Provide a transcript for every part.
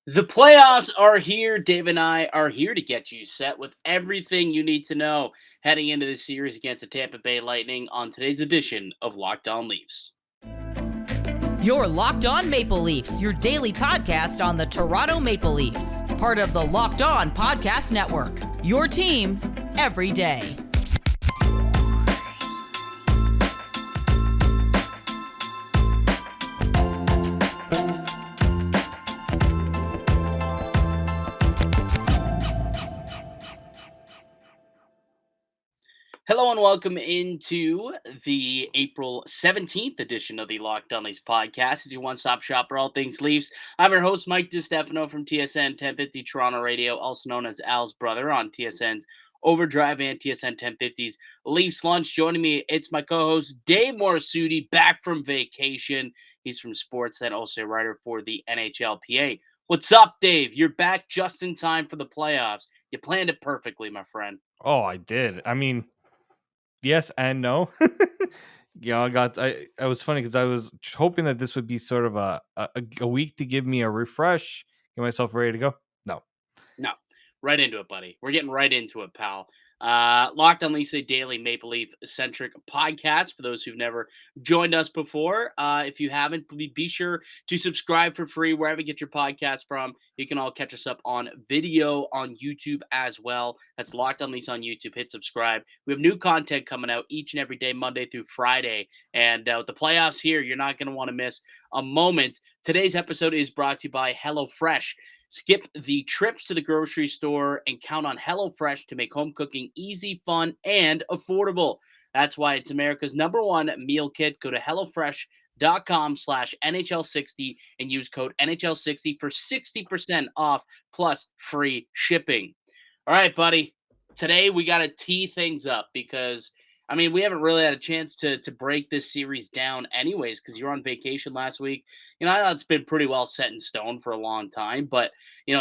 The playoffs are here. Dave and I are here to get you set with everything you need to know heading into the series against the Tampa Bay Lightning on today's edition of Locked On Leafs. You're Locked On Maple Leafs, your daily podcast on the Toronto Maple Leafs, part of the Locked On Podcast Network. Your team every day. Hello and welcome into the April 17th edition of the Locked On Leafs podcast. It's your one-stop shop for all things Leafs. I'm your host, Mike DiStefano from TSN 1050 Toronto Radio, also known as Al's brother on TSN's Overdrive and TSN 1050's Leafs Lunch. Joining me, it's my co-host, Dave Morassutti, back from vacation. He's from Sports and also a writer for the NHLPA. What's up, Dave? You're back just in time for the playoffs. You planned it perfectly, my friend. Oh, I did. I mean, yes and no. I was funny because I was hoping that this would be sort of a week to give me a refresh, get myself ready to go. No. No, right into it, buddy. We're getting right into it, pal. Locked on Lisa Daily Maple Leaf centric podcast. For those who've never joined us before, if you haven't, be sure to subscribe for free wherever you get your podcast from. You can all catch us up on video on YouTube as well. That's Locked on Lisa on YouTube. Hit subscribe. We have new content coming out each and every day, Monday through Friday. And with the playoffs here, you're not going to want to miss a moment. Today's episode is brought to you by HelloFresh. Skip the trips to the grocery store and count on HelloFresh to make home cooking easy, fun, and affordable. That's why it's America's #1 meal kit. Go to HelloFresh.com/NHL60 and use code NHL60 for 60% off plus free shipping. All right, buddy. Today we got to tee things up because we haven't really had a chance to break this series down anyways because you're on vacation last week. I know it's been pretty well set in stone for a long time, but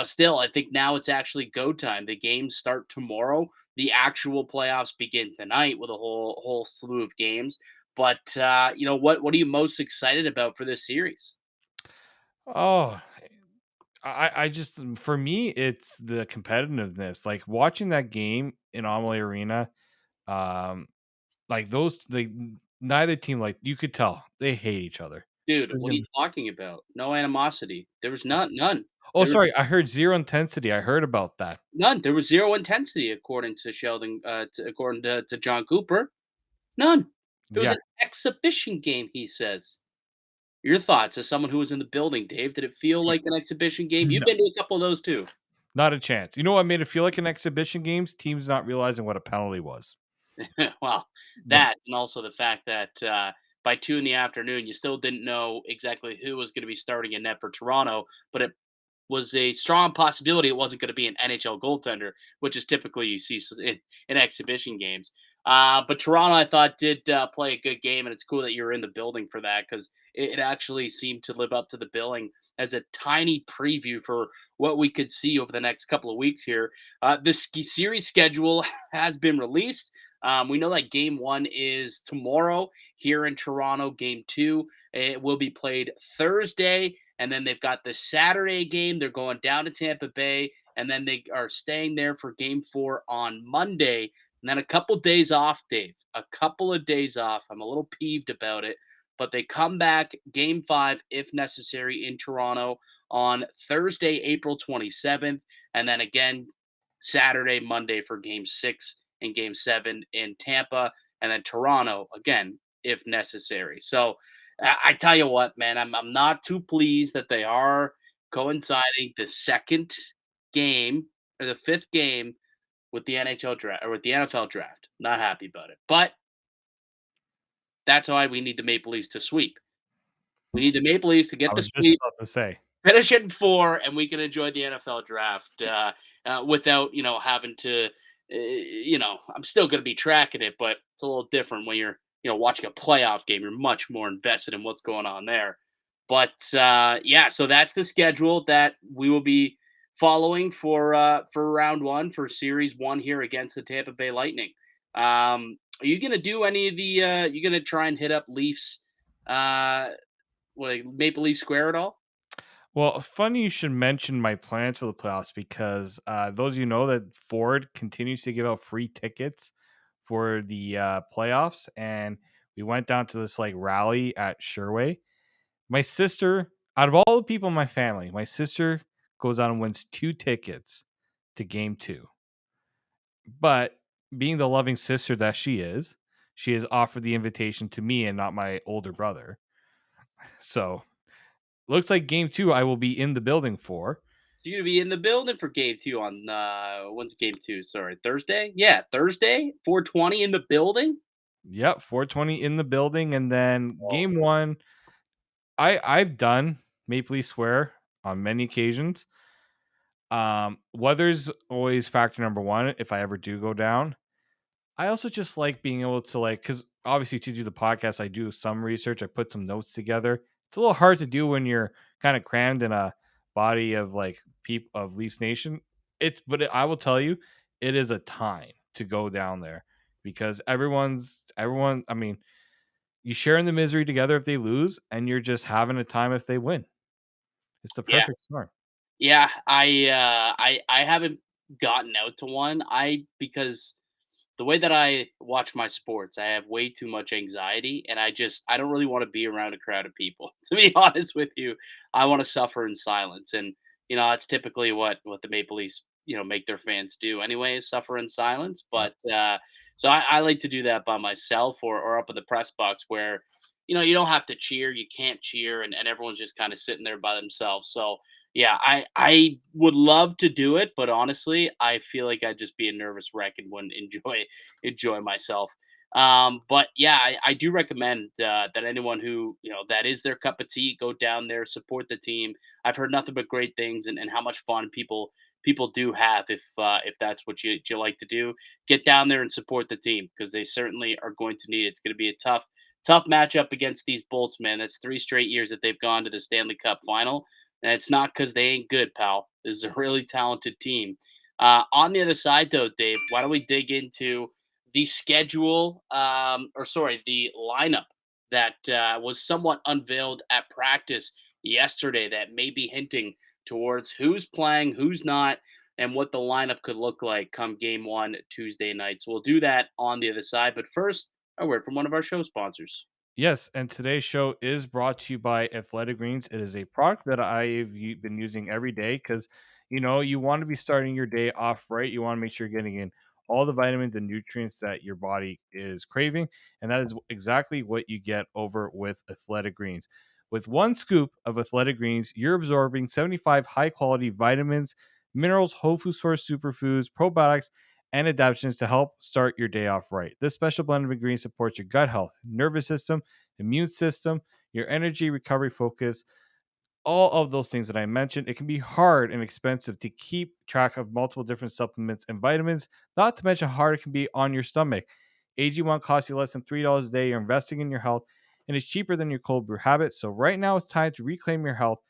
still, I think now it's actually go time. The games start tomorrow. The actual playoffs begin tonight with a whole slew of games. But what are you most excited about for this series? Oh, I just for me it's the competitiveness. Like watching that game in Amalie Arena, um, like neither team, like you could tell they hate each other. Dude, There's what are gonna you talking about? No animosity. There was none. Oh, There was sorry, I heard zero intensity. I heard about that. none. There was zero intensity according to Sheldon. According to John Cooper, none. It was Yeah. an exhibition game. He says. Your thoughts as someone who was in the building, Dave? Did it feel like an exhibition game? You've No. been to a couple of those too. Not a chance. You know what made it feel like an exhibition games? Teams not realizing what a penalty was. Well, Yeah. that and also the fact that by 2 in the afternoon, you still didn't know exactly who was going to be starting in net for Toronto, but it was a strong possibility it wasn't going to be an NHL goaltender, which is typically you see in exhibition games. But Toronto, I thought, did play a good game, and it's cool that you were in the building for that because it actually seemed to live up to the billing as a tiny preview for what we could see over the next couple of weeks here. This series schedule has been released. We know that game one is tomorrow here in Toronto. Game two, it will be played Thursday. And then they've got the Saturday game. They're going down to Tampa Bay. And then they are staying there for game four on Monday. And then a couple days off, Dave. A couple of days off. I'm a little peeved about it. But they come back game five, if necessary, in Toronto on Thursday, April 27th. And then again, Saturday, Monday for game six and game seven in Tampa. And then Toronto, again, if necessary. So I tell you what, man, I'm not too pleased that they are coinciding the second game or the fifth game with the NHL draft or with the NFL draft. Not happy about it. But that's why we need the Maple Leafs to sweep. We need the Maple Leafs to I get the was just sweep, about to say. finish it in four, and we can enjoy the NFL draft without having to. I'm still going to be tracking it, but it's a little different when you're watching a playoff game. You're much more invested in what's going on there. But yeah, so that's the schedule that we will be following for round one for series one here against the Tampa Bay Lightning. Are you going to do any of the? You going to try and hit up Leafs? Maple Leaf Square at all? Well, funny you should mention my plans for the playoffs because those of you know that Ford continues to give out free tickets for the playoffs, and we went down to this like rally at Sherway. My sister, out of all the people in my family, my sister goes out and wins 2 tickets to Game Two. But being the loving sister that she has offered the invitation to me and not my older brother. So looks like Game Two I will be in the building for. So you're gonna be in the building for game two on when's game two? Sorry, Thursday? Yeah, Thursday, 4:20 in the building. Yep, 420 in the building, and then Oh, game one, I've done Maple Leaf Square on many occasions. Weather's always factor number one if I ever do go down. I also just like being able to like because obviously to do the podcast, I do some research. I put some notes together. It's a little hard to do when you're kind of crammed in a body of like people of Leafs Nation. I will tell you, it is a time to go down there because everyone. I mean, you share in the misery together if they lose, and you're just having a time if they win. It's the yeah. perfect storm. Yeah, I haven't gotten out to one. Because the way that I watch my sports, I have way too much anxiety, and I don't really want to be around a crowd of people. To be honest with you, I want to suffer in silence, and that's typically what the Maple Leafs make their fans do anyway, is suffer in silence. Yep. But so I like to do that by myself or up in the press box where you don't have to cheer, you can't cheer, and everyone's just kind of sitting there by themselves. So yeah, I would love to do it, but honestly, I feel like I'd just be a nervous wreck and wouldn't enjoy myself. But yeah, I do recommend that anyone who that is their cup of tea, go down there, support the team. I've heard nothing but great things, and how much fun people do have if that's what you like to do. Get down there and support the team because they certainly are going to need it. It's going to be a tough matchup against these Bolts, man. That's 3 straight years that they've gone to the Stanley Cup final. And it's not because they ain't good, pal. This is a really talented team. On the other side, though, Dave, why don't we dig into the schedule, or sorry, the lineup that was somewhat unveiled at practice yesterday that may be hinting towards who's playing, who's not, and what the lineup could look like come game one Tuesday night. So we'll do that on the other side. But first, a word from one of our show sponsors. Yes, and today's show is brought to you by Athletic Greens. It is a product that been using every day because you want to be starting your day off right. You want to make sure you're getting in all the vitamins and nutrients that your body is craving, and that is exactly what you get over with Athletic Greens. With 1 scoop of Athletic Greens, you're absorbing 75 high quality vitamins, minerals, whole food source superfoods, probiotics, and adaptogens to help start your day off right. This special blend of ingredients supports your gut health, nervous system, immune system, your energy, recovery, focus, all of those things that I mentioned. It can be hard and expensive to keep track of multiple different supplements and vitamins, not to mention how hard it can be on your stomach. AG1 costs you less than $3 a day. You're investing in your health, and it's cheaper than your cold brew habit. So right now it's time to reclaim your health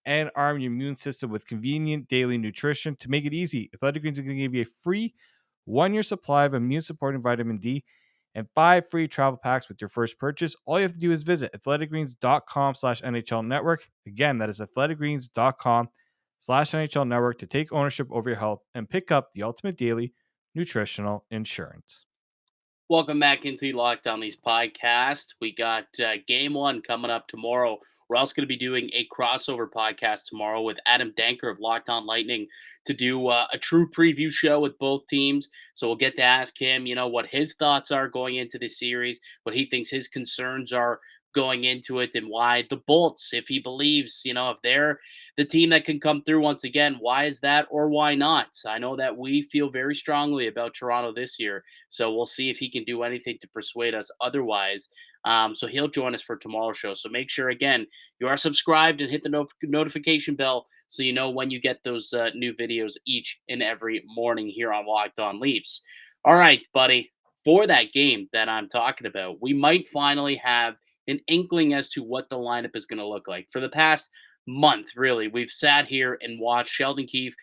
and arm your immune system with convenient daily nutrition. To make it easy, Athletic Greens is going to give you a free 1 year supply of immune supporting vitamin D and 5 free travel packs with your first purchase. All you have to do is visit athleticgreens.com/NHL network. Again, that is athleticgreens.com/NHL network to take ownership over your health and pick up the ultimate daily nutritional insurance. Welcome back into the Locked On Leafs podcast. We got game one coming up tomorrow. We're also going to be doing a crossover podcast tomorrow with Adam Danker of Locked On Lightning to do a true preview show with both teams. So we'll get to ask him, what his thoughts are going into the series, what he thinks his concerns are going into it, and why the Bolts, if he believes, if they're the team that can come through once again, why is that or why not? I know that we feel very strongly about Toronto this year, so we'll see if he can do anything to persuade us otherwise. So he'll join us for tomorrow's show. So make sure, again, you are subscribed and hit the notification bell so you know when you get those new videos each and every morning here on Locked On Leafs. All right, buddy. For that game that I'm talking about, we might finally have an inkling as to what the lineup is going to look like. For the past month, really, we've sat here and watched Sheldon Keefe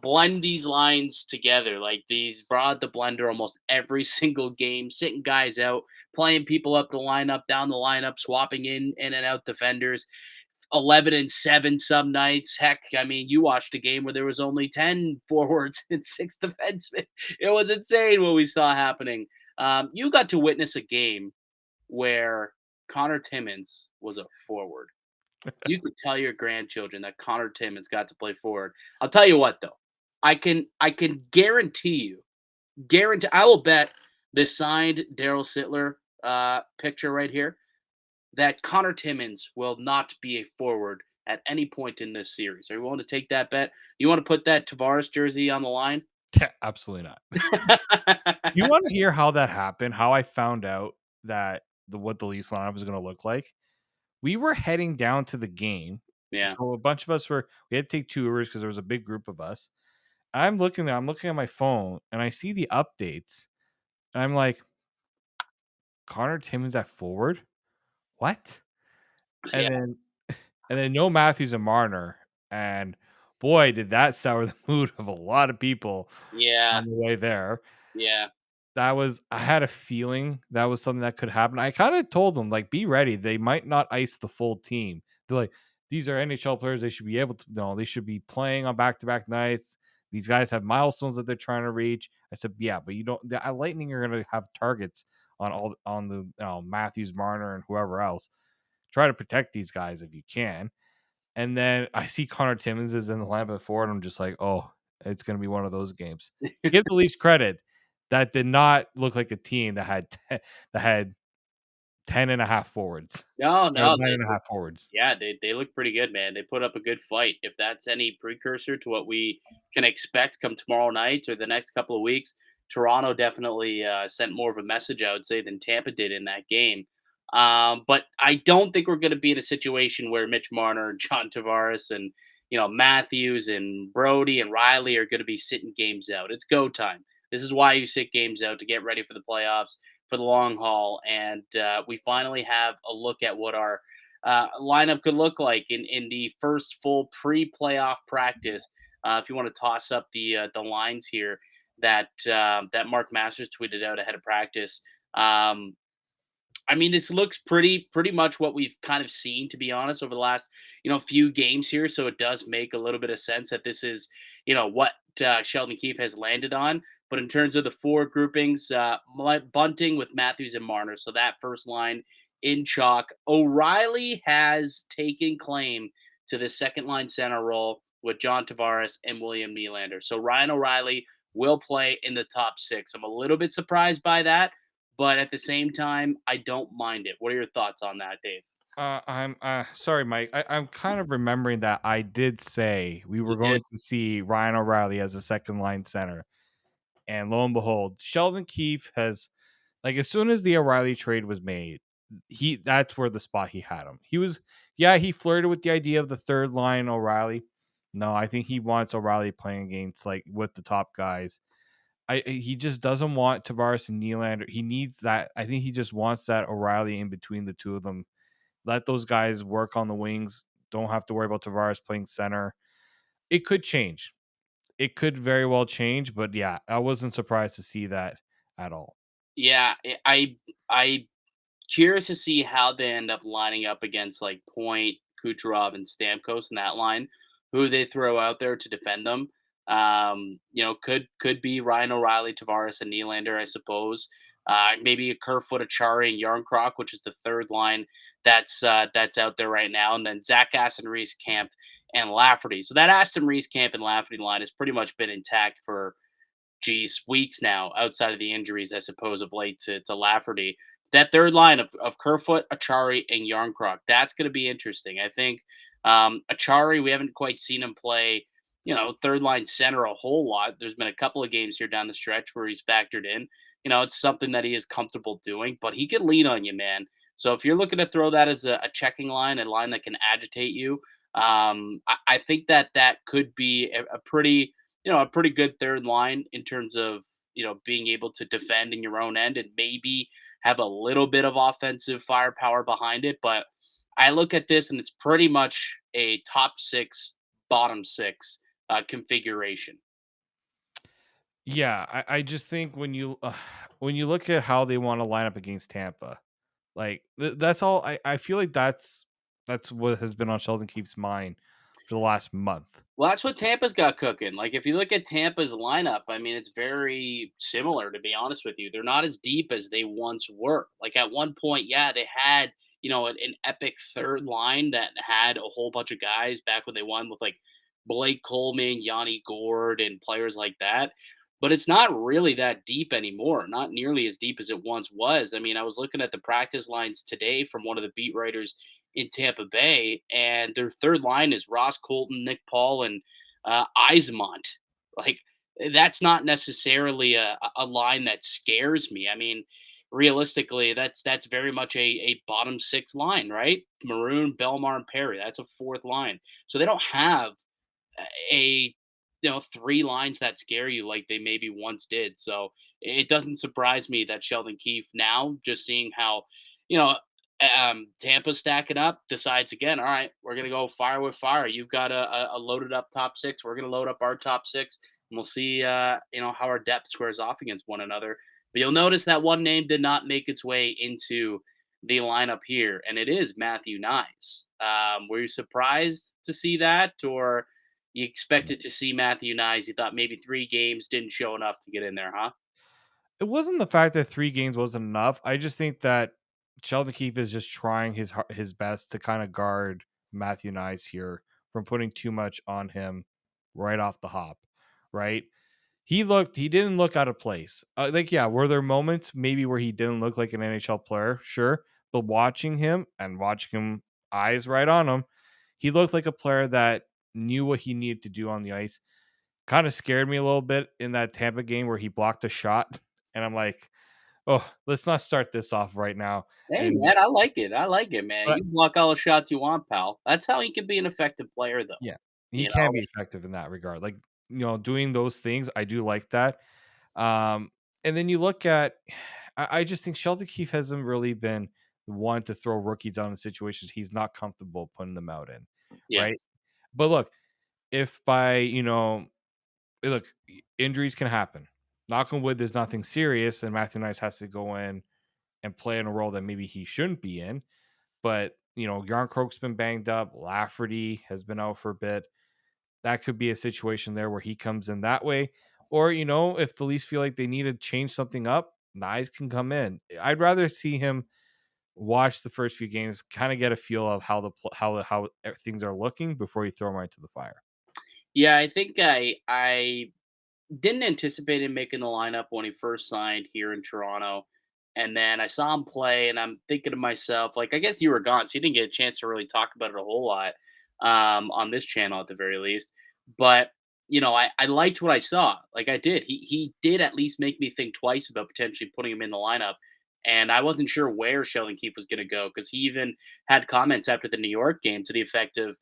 blend these lines together. Like these brought the blender almost every single game, sitting guys out, playing people up the lineup, down the lineup, swapping in and out defenders. 11-7 some nights. Heck, I mean, you watched a game where there was only 10 forwards and 6 defensemen. It was insane what we saw happening. You got to witness a game where Connor Timmins was a forward. You could tell your grandchildren that Connor Timmins got to play forward. I'll tell you what though. I can guarantee I will bet this signed Daryl Sittler picture right here that Connor Timmins will not be a forward at any point in this series. Are you willing to take that bet? You want to put that Tavares jersey on the line? Yeah, absolutely not. You want to hear how that happened? How I found out that what the Leafs lineup was going to look like? We were heading down to the game. Yeah. So a bunch of us we had to take 2 Ubers because there was a big group of us. I'm looking at my phone and I see the updates and I'm like, Connor Timmins at forward? What? And Yeah. then no Matthews and Marner. And boy, did that sour the mood of a lot of people Yeah. on the way there. Yeah. I had a feeling that was something that could happen. I kind of told them, like, be ready. They might not ice the full team. They're like, these are NHL players. They should be able to, no, they should be playing on back to back nights. These guys have milestones that they're trying to reach. I said, yeah, but you don't, the Lightning are going to have targets on the Matthews, Marner, and whoever else. Try to protect these guys if you can. And then I see Connor Timmins is in the lineup at forward. I'm just like, oh, it's going to be one of those games. Give the Leafs credit. That did not look like a team that had that had 10 and a half forwards No, or no, 9 they and a half forwards. yeah, they look pretty good, man. They put up a good fight. If that's any precursor to what we can expect come tomorrow night or the next couple of weeks, Toronto definitely sent more of a message, I would say, than Tampa did in that game. But I don't think we're going to be in a situation where Mitch Marner and John Tavares and Matthews and Brody and Riley are going to be sitting games out. It's go time. This is why you sit games out to get ready for the playoffs for the long haul, and we finally have a look at what our lineup could look like in the first full pre-playoff practice. If you want to toss up the lines here that Mark Masters tweeted out ahead of practice, um, I mean, this looks pretty much what we've kind of seen, to be honest, over the last few games here. So it does make a little bit of sense that this is what Sheldon Keefe has landed on. But in terms of the four groupings, Bunting with Matthews and Marner, so that first line in chalk. O'Reilly has taken claim to the second line center role with John Tavares and William Nylander. So Ryan O'Reilly will play in the top six. I'm a little bit surprised by that, but at the same time, I don't mind it. What are your thoughts on that, Dave? I'm sorry, Mike. I'm kind of remembering that I did say we You were did. going to see Ryan O'Reilly as a second line center. And lo and behold, Sheldon Keefe has, like, as soon as the O'Reilly trade was made, that's where the spot he had him. He flirted with the idea of the third line O'Reilly. No, I think he wants O'Reilly playing against, like, with the top guys. He just doesn't want Tavares and Nylander. He needs that. I think he just wants that O'Reilly in between the two of them. Let those guys work on the wings. Don't have to worry about Tavares playing center. It could change. It could very well change, but yeah, I wasn't surprised to see that at all. Yeah, I curious to see how they end up lining up against like Point, Kucherov, and Stamkos in that line. Who they throw out there to defend them? Could be Ryan O'Reilly, Tavares, and Nylander, I suppose. Maybe a Kerfoot, Achari, and Yarncroc, which is the third line that's out there right now, and then Zach Aston, Reese Camp, and Lafferty. So that Aston, Reese Camp, and Lafferty line has pretty much been intact for weeks now, outside of the injuries, I suppose, of late to Lafferty. That third line of Kerfoot, Achari, and Yarncroc, that's going to be interesting. I think Achari, we haven't quite seen him play, third line center a whole lot. There's been a couple of games here down the stretch where he's factored in. It's something that he is comfortable doing, but he can lean on you, man. So if you're looking to throw that as a checking line, a line that can agitate you, I think that could be a pretty a pretty good third line in terms of, being able to defend in your own end and maybe have a little bit of offensive firepower behind it. But I look at this and it's pretty much a top six, bottom six configuration. Yeah, I just think when you look at how they want to line up against Tampa, like that's all. I feel like that's That's what has been on Sheldon Keefe's mind for the last month. Well, that's what Tampa's got cooking. Like, if you look at Tampa's lineup, I mean, it's very similar, to be honest with you. They're not as deep as they once were. Like, at one point, yeah, they had, an epic third line that had a whole bunch of guys back when they won with like Blake Coleman, Yanni Gord, and players like that. But it's not really that deep anymore. Not nearly as deep as it once was. I mean, I was looking at the practice lines today from one of the beat writers in Tampa Bay, and their third line is Ross Colton, Nick Paul, and Eismont. Like, that's not necessarily a line that scares me. I mean, realistically, that's very much a bottom six line, right? Maroon, Belmar, and Perry. That's a fourth line. So they don't have a three lines that scare you like they maybe once did. So it doesn't surprise me that Sheldon Keefe now, just seeing how you know Tampa's stacking up, decides again. All right, we're gonna go fire with fire. You've got a loaded up top six. We're gonna load up our top six, and we'll see. How our depth squares off against one another. But you'll notice that one name did not make its way into the lineup here, and it is Matthew Nyes. Were you surprised to see that, or you expected to see Matthew Nyes? You thought maybe 3 games didn't show enough to get in there, huh? It wasn't the fact that 3 games wasn't enough. I just think that Sheldon Keefe is just trying his best to kind of guard Matthew Nice here from putting too much on him right off the hop, right? He didn't look out of place. Like, yeah, were there moments maybe where he didn't look like an NHL player? Sure. But watching him eyes right on him, he looked like a player that knew what he needed to do on the ice. Kind of scared me a little bit in that Tampa game where he blocked a shot. And I'm like, oh, let's not start this off right now. Hey, And man, I like it. I like it, man. but You block all the shots you want, pal. That's how you can be an effective player, though. yeah, he You can be know, effective in that regard. Like, doing those things, I do like that. Um, and then you look at, I just think Sheldon Keefe hasn't really been the one to throw rookies out in situations he's not comfortable putting them out in, yeah. right? But look, if by, look, injuries can happen. Knock on wood, there's nothing serious, and Matthew Nice has to go in and play in a role that maybe he shouldn't be in. But, Yarn Croak's been banged up. Lafferty has been out for a bit. That could be a situation there where he comes in that way. Or, if the Leafs feel like they need to change something up, Nyes can come in. I'd rather see him watch the first few games, kind of get a feel of how things are looking before you throw him right to the fire. Yeah, I think I didn't anticipate him making the lineup when he first signed here in Toronto. And then I saw him play, and I'm thinking to myself, like, I guess you were gone, so you didn't get a chance to really talk about it a whole lot on this channel at the very least. But I liked what I saw. Like, I did. He did at least make me think twice about potentially putting him in the lineup. And I wasn't sure where Sheldon Keefe was going to go, because he even had comments after the New York game to the effect of,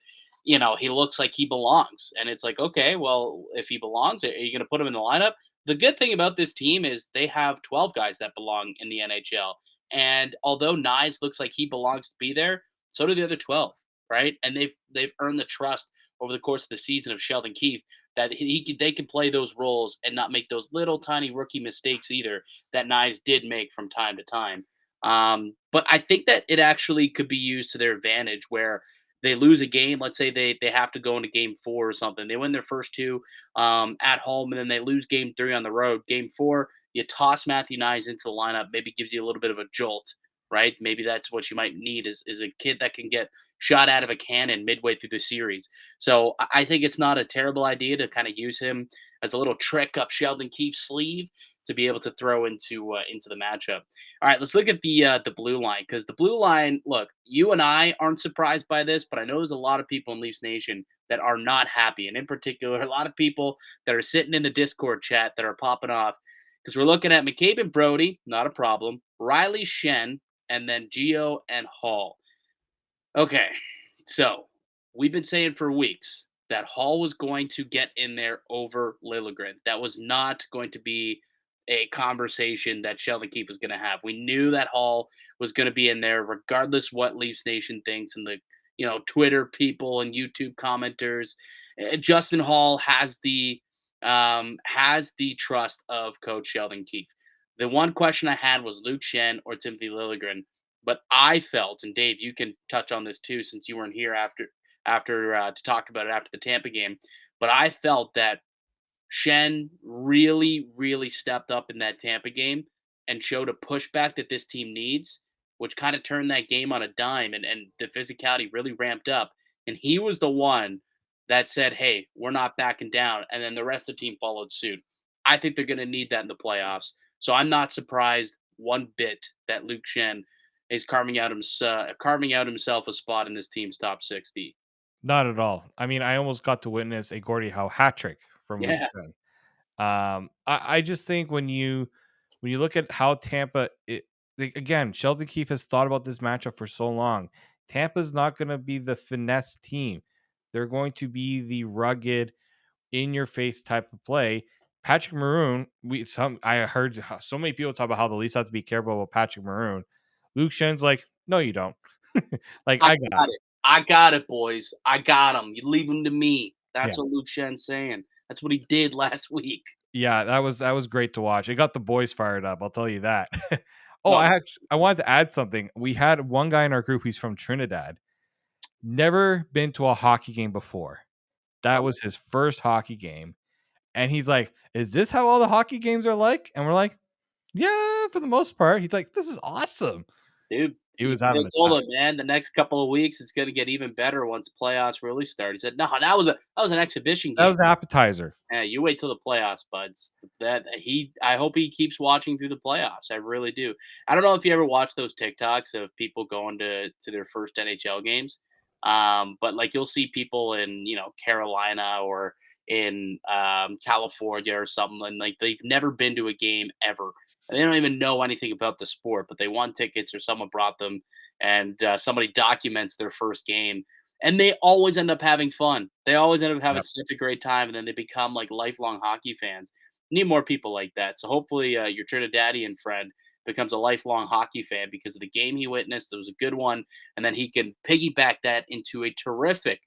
he looks like he belongs. And it's like, okay, well, if he belongs, are you going to put him in the lineup? The good thing about this team is they have 12 guys that belong in the NHL. And although Nyes looks like he belongs to be there, so do the other 12, right? And they've earned the trust over the course of the season of Sheldon Keefe that they can play those roles and not make those little tiny rookie mistakes either that Nyes did make from time to time. But I think that it actually could be used to their advantage, where they lose a game. Let's say they have to go into game four or something. They win their first two at home, and then they lose game three on the road. Game four, you toss Matthew Nyes into the lineup, maybe gives you a little bit of a jolt, right? Maybe that's what you might need is a kid that can get shot out of a cannon midway through the series. So I think it's not a terrible idea to kind of use him as a little trick up Sheldon Keefe's sleeve to be able to throw into the matchup. All right, let's look at the blue line, because the blue line. Look, you and I aren't surprised by this, but I know there's a lot of people in Leafs Nation that are not happy, and in particular, a lot of people that are sitting in the Discord chat that are popping off, because we're looking at McCabe and Brody, not a problem. Riley Shen, and then Geo and Hall. Okay, so we've been saying for weeks that Hall was going to get in there over Liljegren. That was not going to be a conversation that Sheldon Keefe was going to have. We knew that Hall was going to be in there, regardless what Leafs Nation thinks and the Twitter people and YouTube commenters. Justin Hall has the trust of Coach Sheldon Keefe. The one question I had was Luke Shen or Timothy Liljegren. But I felt, and Dave, you can touch on this too, since you weren't here to talk about it after the Tampa game. But I felt that Shen really, really stepped up in that Tampa game and showed a pushback that this team needs, which kind of turned that game on a dime, and the physicality really ramped up. And he was the one that said, "Hey, we're not backing down." And then the rest of the team followed suit. I think they're going to need that in the playoffs. So I'm not surprised one bit that Luke Shen is carving out himself a spot in this team's top 60. Not at all. I mean, I almost got to witness a Gordie Howe hat trick from Luke Yeah, Shen. I just think when you look at how Tampa, again, Sheldon Keefe has thought about this matchup for so long. Tampa's not going to be the finesse team. They're going to be the rugged, in your face type of play. Patrick Maroon, I heard so many people talk about how the Leafs have to be careful about Patrick Maroon. Luke Shen's like, no, you don't. Like I I got got it. it. I got it, boys. I got him. You leave him to me. Yeah. That's what Luke Shen's saying. That's what he did last week. Yeah, that was great to watch. It got the boys fired up, I'll tell you that. Oh, No, I wanted to add something. We had one guy in our group who's from Trinidad, never been to a hockey game before. That oh, was his first hockey game, and he's like, "Is this how all the hockey games are like?" And we're like, "Yeah, for the most part." He's like, "This is awesome." dude, He you was could having have a told time. him, man, the next couple of weeks it's gonna get even better once playoffs really start. He said, "No, that was an exhibition That game." was an appetizer. Yeah, you wait till the playoffs, buds. I hope he keeps watching through the playoffs. I really do. I don't know if you ever watch those TikToks of people going to their first NHL games. But like you'll see people in, Carolina or in California or something, and like they've never been to a game ever. And they don't even know anything about the sport, but they won tickets or someone brought them, and somebody documents their first game, and they always end up having fun. They always end up having Yep. such a great time, and then they become like lifelong hockey fans. Need more people like that. So hopefully, your Trinidadian friend becomes a lifelong hockey fan because of the game he witnessed. It was a good one, and then he can piggyback that into a terrific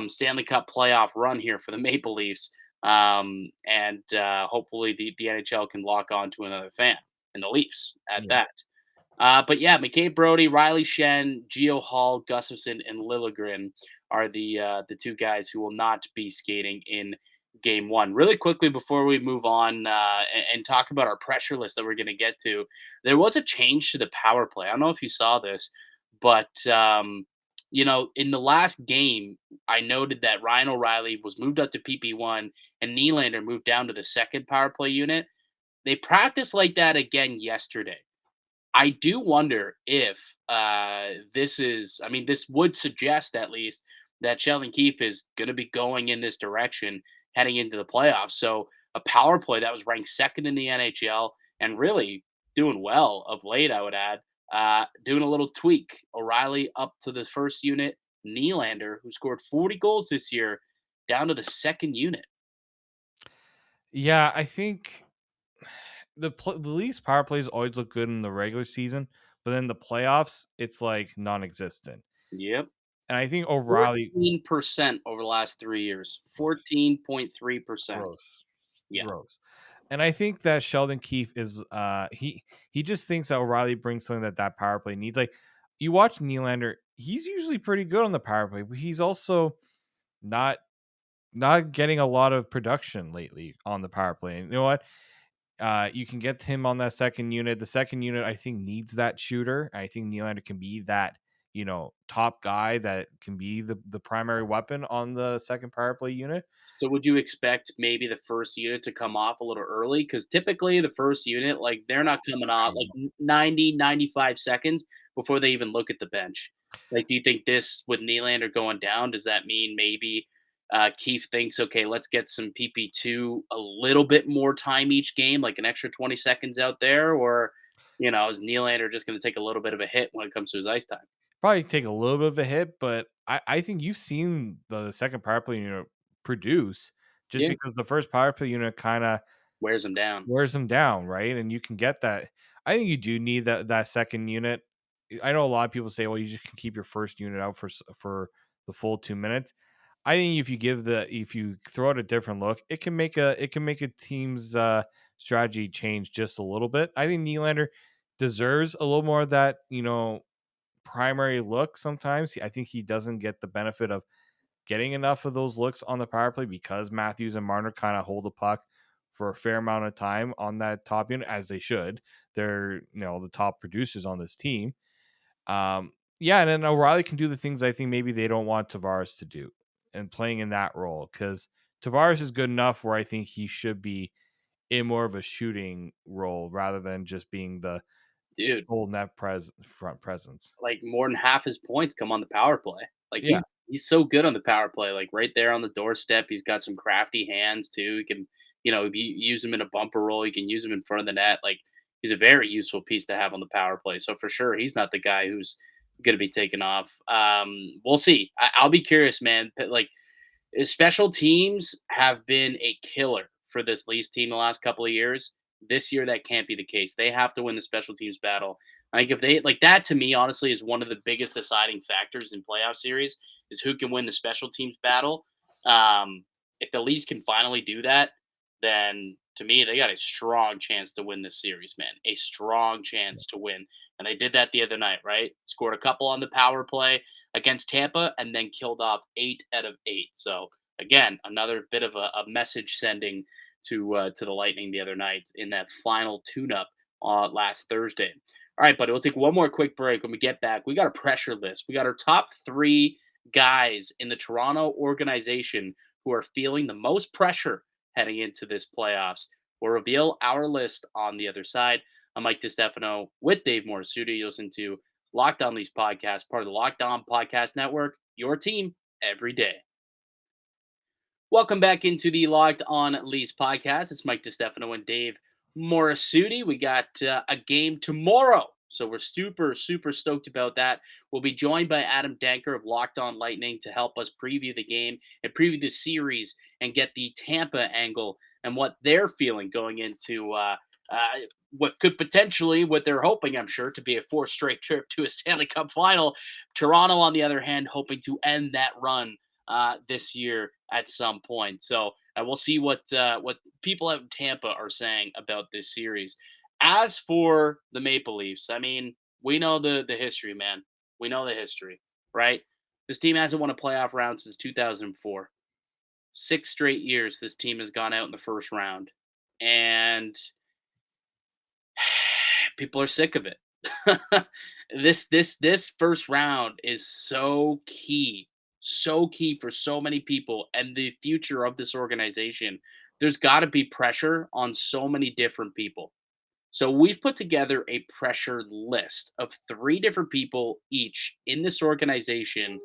Stanley Cup playoff run here for the Maple Leafs. And hopefully, the NHL can lock on to another fan in the Leafs at Yeah. that. But yeah, McCabe Brody, Riley Shen, Geo Hall, Gustafson, and Lilligren are the two guys who will not be skating in game one. Really quickly before we move on and talk about our pressure list that we're going to get to, there was a change to the power play. I don't know if you saw this, but in the last game, I noted that Ryan O'Reilly was moved up to PP1 and Nylander moved down to the second power play unit. They practiced like that again yesterday. I do wonder if this would suggest at least that Sheldon Keefe is going to be going in this direction heading into the playoffs. So a power play that was ranked second in the NHL and really doing well of late, I would add, doing a little tweak. O'Reilly up to the first unit, Nylander, who scored 40 goals this year, down to the second unit. Yeah, I think the Leafs power plays always look good in the regular season, but then the playoffs, it's like non-existent. Yep. And I think O'Reilly 14% over the last 3 years. 14.3%. gross, Yeah. gross. And I think that Sheldon Keefe is he just thinks that O'Reilly brings something that power play needs. Like you watch Nylander, he's usually pretty good on the power play, but he's also not not getting a lot of production lately on the power play. And you know what? You can get him on that second unit. The second unit, I think, needs that shooter. I think Nylander can be that, top guy that can be the primary weapon on the second power play unit. So would you expect maybe the first unit to come off a little early? Because typically the first unit, like they're not coming off like 90, 95 seconds before they even look at the bench. Like, do you think this with Nylander going down, does that mean maybe Keith thinks, okay, let's get some PP2 a little bit more time each game, like an extra 20 seconds out there? Or, is Nylander just going to take a little bit of a hit when it comes to his ice time? Probably take a little bit of a hit, but I think you've seen the second power play unit produce just Yeah. because the first power play unit kind of Wears him down. wears them down, right? And you can get that. I think you do need that second unit. I know a lot of people say, well, you just can keep your first unit out for the full 2 minutes. I think if you throw out a different look, it can make a team's strategy change just a little bit. I think Nylander, deserves a little more of that, primary look sometimes. I think he doesn't get the benefit of getting enough of those looks on the power play because Matthews and Marner kind of hold the puck for a fair amount of time on that top unit, as they should. They're, the top producers on this team. Yeah, and then O'Reilly can do the things I think maybe they don't want Tavares to do and playing in that role, because Tavares is good enough where I think he should be in more of a shooting role rather than just being the Dude, sole front presence. like more than half his points come on the power play. Like Yeah. he's so good on the power play, like right there on the doorstep. He's got some crafty hands too. He can, if you use him in a bumper roll, you can use him in front of the net. Like he's a very useful piece to have on the power play. So for sure, he's not the guy who's going to be taken off. We'll see. I'll be curious, man. But like special teams have been a killer for this Leafs team the last couple of years. This year, that can't be the case. They have to win the special teams battle. I think if they like that, to me, honestly, is one of the biggest deciding factors in playoff series is who can win the special teams battle. If the Leafs can finally do that, then to me, they got a strong chance to win this series, man. A strong chance to win. And they did that the other night, right? Scored a couple on the power play against Tampa and then killed off 8 out of 8. So again, another bit of a message sending to the Lightning the other night in that final tune-up last Thursday. All right, buddy, we'll take one more quick break. When we get back, we got a pressure list. We got our top 3 guys in the Toronto organization who are feeling the most pressure heading into this playoffs. We'll reveal our list on the other side. I'm Mike DiStefano with Dave Morassutti. You listen to Locked On Leafs podcast, part of the Locked On Podcast Network, your team every day. Welcome back into the Locked On Leafs podcast. It's Mike DiStefano and Dave Morassutti. We got a game tomorrow, so we're super, super stoked about that. We'll be joined by Adam Danker of Locked On Lightning to help us preview the game and preview the series and get the Tampa angle and what they're feeling going into what could potentially, what they're hoping, I'm sure, to be a 4th straight trip to a Stanley Cup final. Toronto, on the other hand, hoping to end that run this year at some point. So we'll see what people at Tampa are saying about this series. As for the Maple Leafs, I mean, we know the history, man. We know the history, right? This team hasn't won a playoff round since 2004. 6 straight years this team has gone out in the first round, and people are sick of it. This first round is so key for so many people and the future of this organization. There's got to be pressure on so many different people. So we've put together a pressure list of 3 different people each in this organization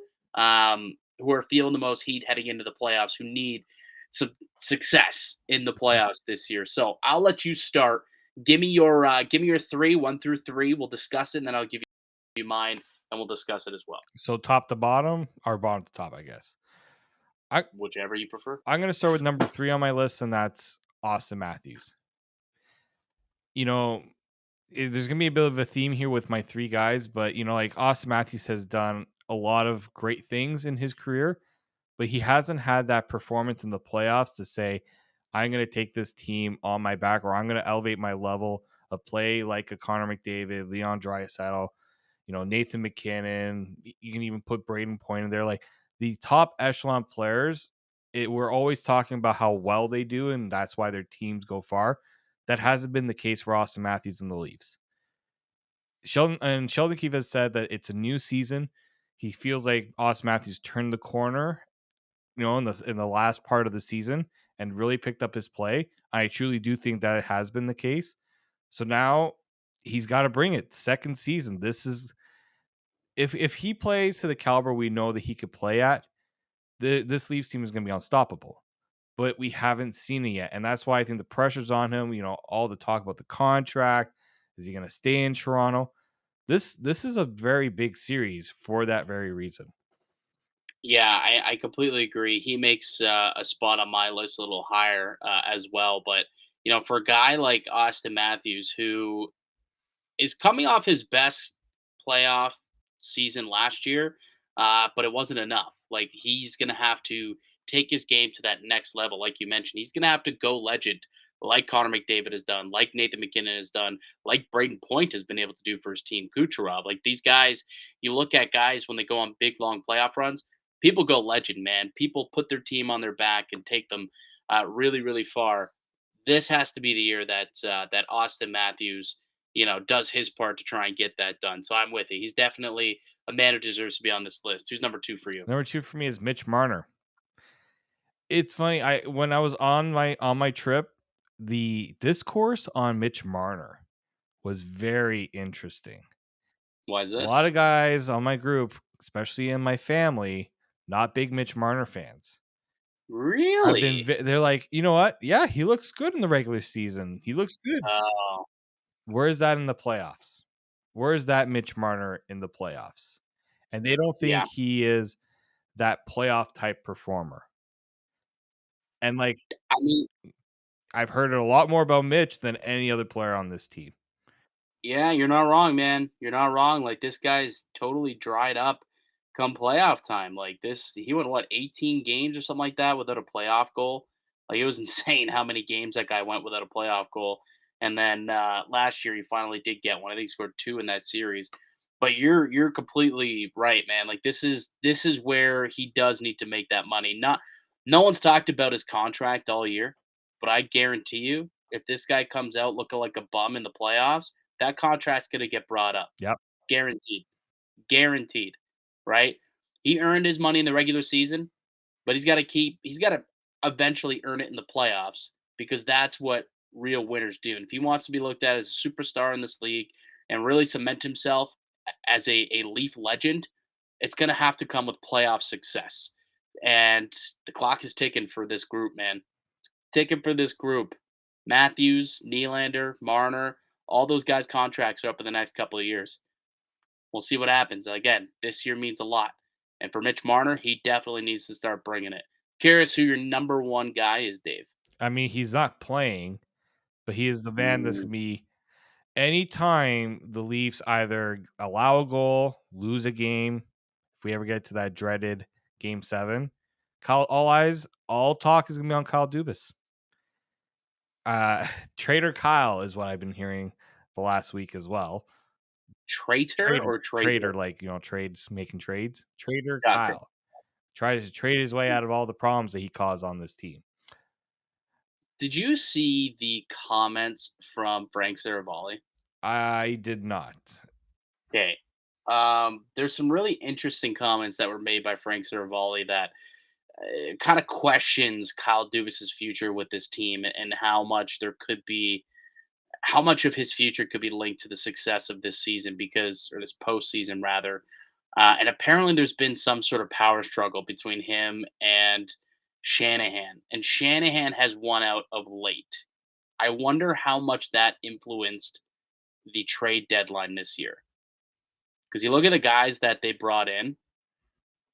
who are feeling the most heat heading into the playoffs, who need some success in the playoffs this year. So I'll let you start. Give me your 3, 1 through 3. We'll discuss it, and then I'll give you mine, and we'll discuss it as well, So top to bottom, or bottom to top, I guess. I whichever you prefer. I'm gonna start with number 3 on my list, and that's Austin Matthews. You know, there's gonna be a bit of a theme here with my 3 guys, but like Austin Matthews has done a lot of great things in his career, but he hasn't had that performance in the playoffs to say, I'm going to take this team on my back, or I'm going to elevate my level of play like a Connor McDavid, Leon Draisaitl, Nathan McKinnon. You can even put Braden Point in there. Like the top echelon players, we're always talking about how well they do, and that's why their teams go far. That hasn't been the case for Austin Matthews and the Leafs. Sheldon Keefe has said that it's a new season. He feels like Austin Matthews turned the corner, in the last part of the season and really picked up his play. I truly do think that it has been the case. So now he's got to bring it. Second season. This is if he plays to the caliber we know that he could play at, this Leafs team is going to be unstoppable. But we haven't seen it yet, and that's why I think the pressure's on him. All the talk about the contract. Is he going to stay in Toronto? This is a very big series for that very reason. Yeah, I completely agree. He makes a spot on my list a little higher as well. But for a guy like Austin Matthews, who is coming off his best playoff season last year, but it wasn't enough. Like he's gonna have to take his game to that next level. Like you mentioned, he's gonna have to go legend like Connor McDavid has done, like Nathan McKinnon has done, like Braden Point has been able to do for his team, Kucherov. Like these guys, you look at guys when they go on big, long playoff runs, people go legend, man. People put their team on their back and take them really, really far. This has to be the year that Austin Matthews, does his part to try and get that done. So I'm with you. He's definitely a man who deserves to be on this list. Who's number two for you? Number 2 for me is Mitch Marner. It's funny, I when I was on my trip, the discourse on Mitch Marner was very interesting. Why is A lot this? of guys on my group, especially in my family, not big Mitch Marner fans. Have been Really? they're like, "You know what? Yeah, he looks good in the regular season. He looks good. Oh, Where is that in the playoffs? Where is that Mitch Marner in the playoffs?" And they don't think yeah. he is that playoff type performer. And, like, I mean, I've heard a lot more about Mitch than any other player on this team. yeah, you're not wrong, man. You're not wrong. Like this guy's totally dried up come playoff time. Like this, he went what 18 games or something like that without a playoff goal. Like it was insane how many games that guy went without a playoff goal. And then last year he finally did get one. I think he scored two in that series. But you're completely right, man. Like this is where he does need to make that money. Not no one's talked about his contract all year, but I guarantee you, if this guy comes out looking like a bum in the playoffs, that contract's gonna get brought up. Yep, Guaranteed. Guaranteed. Right? He earned his money in the regular season, but he's gotta eventually earn it in the playoffs because that's what real winners do. And if he wants to be looked at as a superstar in this league and really cement himself as a Leaf legend, it's gonna have to come with playoff success. And the clock is ticking for this group, man. Ticking for this group. Matthews, Nylander, Marner, all those guys' contracts are up in the next couple of years. We'll see what happens. Again, this year means a lot. And for Mitch Marner, he definitely needs to start bringing it. Curious who your number one guy is, Dave. I mean, he's not playing, but he is the man that's Mm, gonna be anytime the Leafs either allow a goal, lose a game, if we ever get to that dreaded game 7, all talk is gonna be on Kyle Dubas. Uh, Trader Kyle is what I've been hearing the last week as well. traitor Trader or trader, traitor? like, trades making trades. Trader Gotcha. Kyle tries to trade his way out of all the problems that he caused on this team. Did you see the comments from Frank Saravalli? I did not. Okay. There's some really interesting comments that were made by Frank Saravalli that kind of questions Kyle Dubas's future with this team and how much of his future could be linked to the success of this season or this postseason rather. And apparently, there's been some sort of power struggle between him and Shanahan, and Shanahan has won out of late. I wonder how much that influenced the trade deadline this year. Because you look at the guys that they brought in,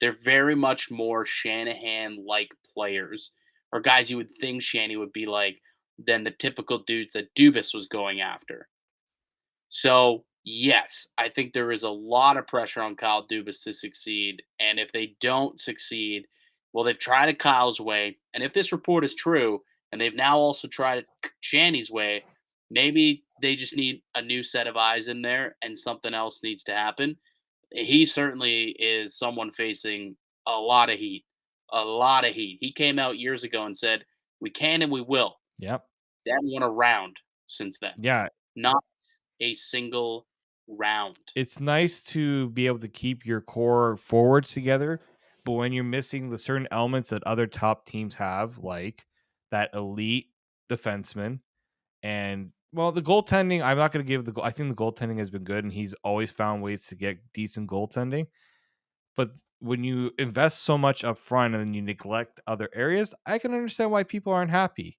they're very much more Shanahan like players, or guys you would think Shanny would be like than the typical dudes that Dubas was going after. So, yes, I think there is a lot of pressure on Kyle Dubas to succeed. And if they don't succeed, well, they've tried it Kyle's way. And if this report is true, and they've now also tried it Shanny's way, maybe they just need a new set of eyes in there and something else needs to happen. He certainly is someone facing a lot of heat. A lot of heat. He came out years ago and said, "We can and we will." Yep. They haven't won a round since then. Yeah, Not a single round. it's nice to be able to keep your core forwards together, but when you're missing the certain elements that other top teams have, like that elite defenseman and well, the goaltending, I'm not going to give I think the goaltending has been good and he's always found ways to get decent goaltending. But when you invest so much up front and then you neglect other areas, I can understand why people aren't happy.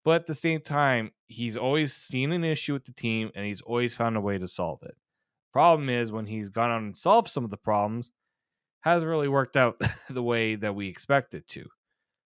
But at the same time, he's always seen an issue with the team and he's always found a way to solve it. Problem is when he's gone on and solved some of the problems, hasn't really worked out the way that we expect it to.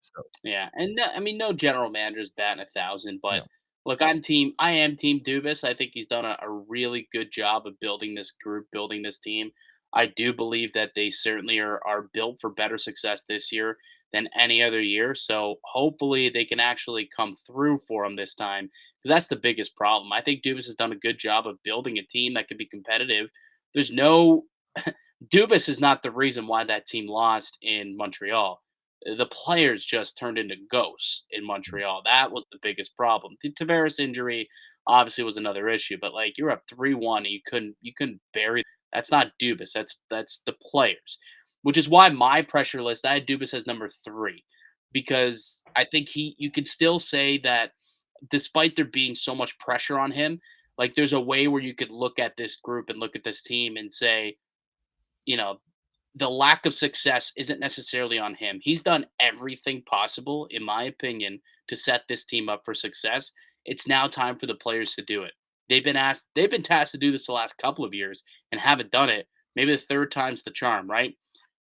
So, Yeah, and no, I mean, no general manager's batting 1,000. you But know, look, I am team Dubas. I think he's done a really good job of building this group, building this team. I do believe that they certainly are built for better success this year than any other year. So hopefully they can actually come through for him this time because that's the biggest problem. I think Dubas has done a good job of building a team that could be competitive. There's no Dubas is not the reason why that team lost in Montreal. The players just turned into ghosts in Montreal. That was the biggest problem. The Tavares injury obviously was another issue, but like you're up 3-1 and you couldn't bury. That's not Dubas. That's the players, which is why my pressure list I had Dubas as number 3 because I think you could still say that despite there being so much pressure on him, like there's a way where you could look at this group and look at this team and say, you know, the lack of success isn't necessarily on him. He's done everything possible, in my opinion, to set this team up for success. It's now time for the players to do it. They've been tasked to do this the last couple of years and haven't done it. Maybe the third time's the charm, right?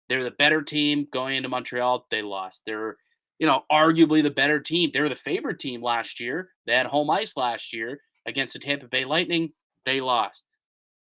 They're the better team going into Montreal. They lost. They're, arguably the better team. They were the favorite team last year. They had home ice last year against the Tampa Bay Lightning. They lost.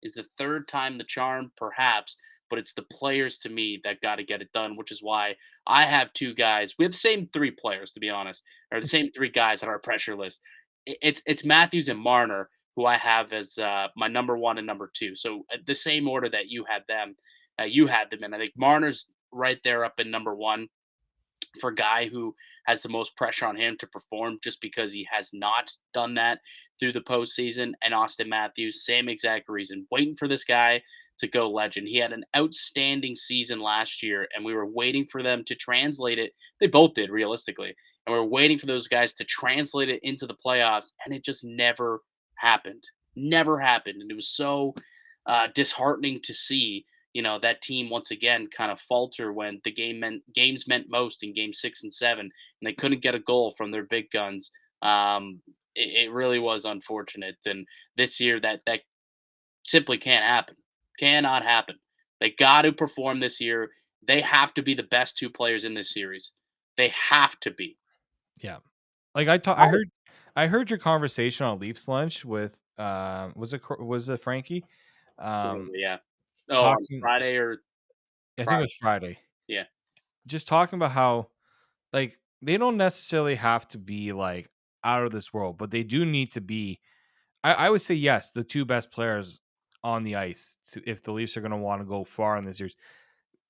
Is the third time the charm? Perhaps, but it's the players to me that got to get it done, which is why I have 2 guys. We have the same 3 players, to be honest, or the same 3 guys on our pressure list. It's Matthews and Marner, who I have as my number 1 and number 2. So the same order that you had them in. I think Marner's right there up in number 1 for a guy who has the most pressure on him to perform just because he has not done that through the postseason. And Austin Matthews, same exact reason, waiting for this guy to go legend. He had an outstanding season last year, and we were waiting for them to translate it. They both did, realistically. And we are waiting for those guys to translate it into the playoffs, and it just never happened. Never happened. And it was so disheartening to see that team once again kind of falter when the games meant most in game 6 and 7, and they couldn't get a goal from their big guns. It really was unfortunate, and this year that simply can't happen, cannot happen. They got to perform this year. They have to be the best 2 players in this series. They have to be. Yeah. Like I heard your conversation on Leafs lunch with was it Frankie? Um Yeah. Oh, on talking Friday or I think it Friday? was Friday. Yeah. Just talking about how like they don't necessarily have to be like out of this world, but they do need to be I would say yes, the 2 best players on the ice if the Leafs are going to want to go far in this series.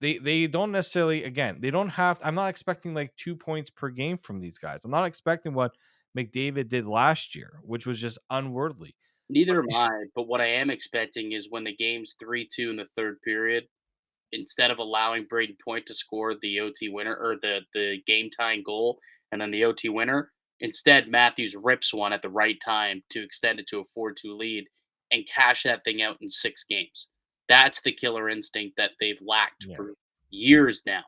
They don't necessarily again, they don't have I'm not expecting like 2 points per game from these guys. I'm not expecting what McDavid did last year, which was just unworldly. But Neither am they I. But what I am expecting is when the game's 3-2 in the third period, instead of allowing Braden Point to score the OT winner or the game tying goal and then the OT winner, instead Matthews rips one at the right time to extend it to a 4-2 lead and cash that thing out in 6 games. That's the killer instinct that they've lacked yeah. for years now.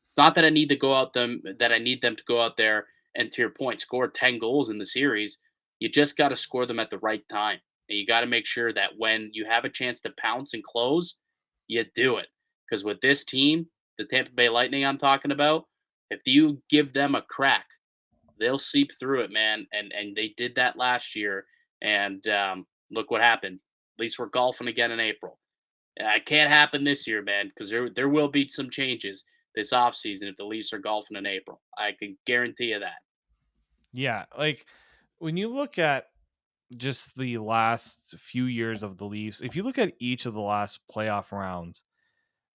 It's not that I need them to go out there and, to your point, score 10 goals in the series. You just got to score them at the right time. And you got to make sure that when you have a chance to pounce and close, you do it. Because with this team, the Tampa Bay Lightning I'm talking about, if you give them a crack, they'll seep through it, man. And they did that last year. And look what happened. At least we're golfing again in April. It can't happen this year, man, because there will be some changes this offseason if the Leafs are golfing in April. I can guarantee you that. Yeah, like when you look at just the last few years of the Leafs, if you look at each of the last playoff rounds,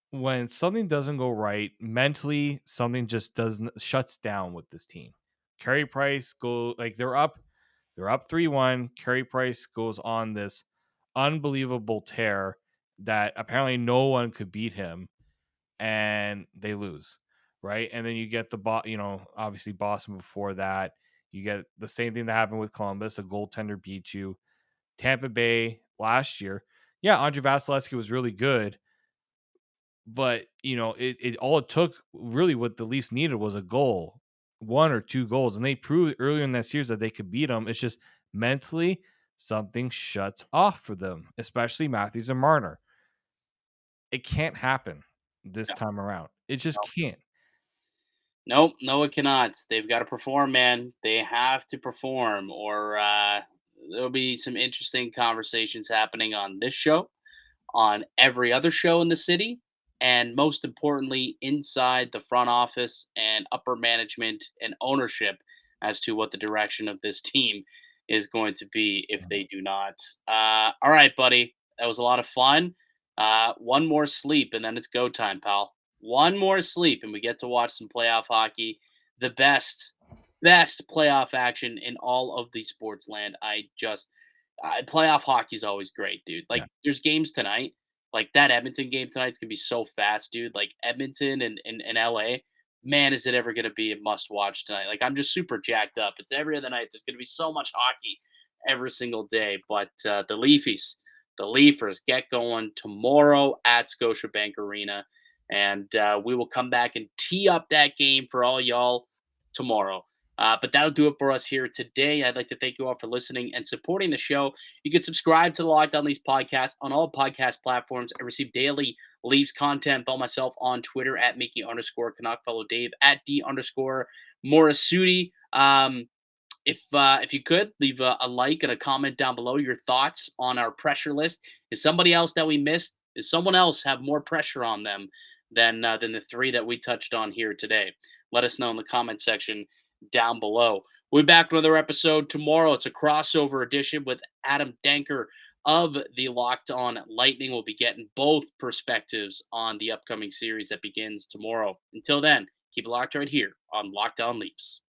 when something doesn't go right mentally, something just doesn't shuts down with this team. Carey Price go like they're up 3-1. Carey Price goes on this unbelievable tear that apparently no one could beat him, and they lose, right? And then you get obviously Boston before that. You get the same thing that happened with Columbus. A goaltender beat you. Tampa Bay last year. Yeah, Andre Vasilevsky was really good, but it all it took really what the Leafs needed was a goal, 1 or 2 goals, and they proved earlier in that series that they could beat them. It's just mentally something shuts off for them, especially Matthews and Marner. It can't happen this No, time around. It just no. can't. Nope, no, it cannot. They've got to perform, man. They have to perform, or there'll be some interesting conversations happening on this show, on every other show in the city. and most importantly, inside the front office and upper management and ownership as to what the direction of this team is going to be if they do not. All right, buddy. That was a lot of fun. One more sleep, and then it's go time, pal. One more sleep, and we get to watch some playoff hockey. The best playoff action in all of the sports land. Playoff hockey is always great, dude. Like, Yeah. there's games tonight. Like that Edmonton game tonight's gonna be so fast, dude. Like Edmonton and LA, man, is it ever gonna be a must watch tonight? Like I'm just super jacked up. It's every other night. There's gonna be so much hockey every single day. But the Leafers get going tomorrow at Scotiabank Arena, and we will come back and tee up that game for all y'all tomorrow. But that'll do it for us here today. I'd like to thank you all for listening and supporting the show. You can subscribe to the Locked On Leafs podcast on all podcast platforms and receive daily Leafs content. Follow myself on Twitter at Mickey_Canuck. Follow Dave at D_Morassutti. If you could leave a like and a comment down below, your thoughts on our pressure list. Is somebody else that we missed? Is someone else have more pressure on them than the three that we touched on here today? Let us know in the comment section down below. We'll be back with another episode tomorrow. It's a crossover edition with Adam Danker of the Locked On Lightning. We'll be getting both perspectives on the upcoming series that begins tomorrow. Until then, keep it locked right here on Locked On Leafs.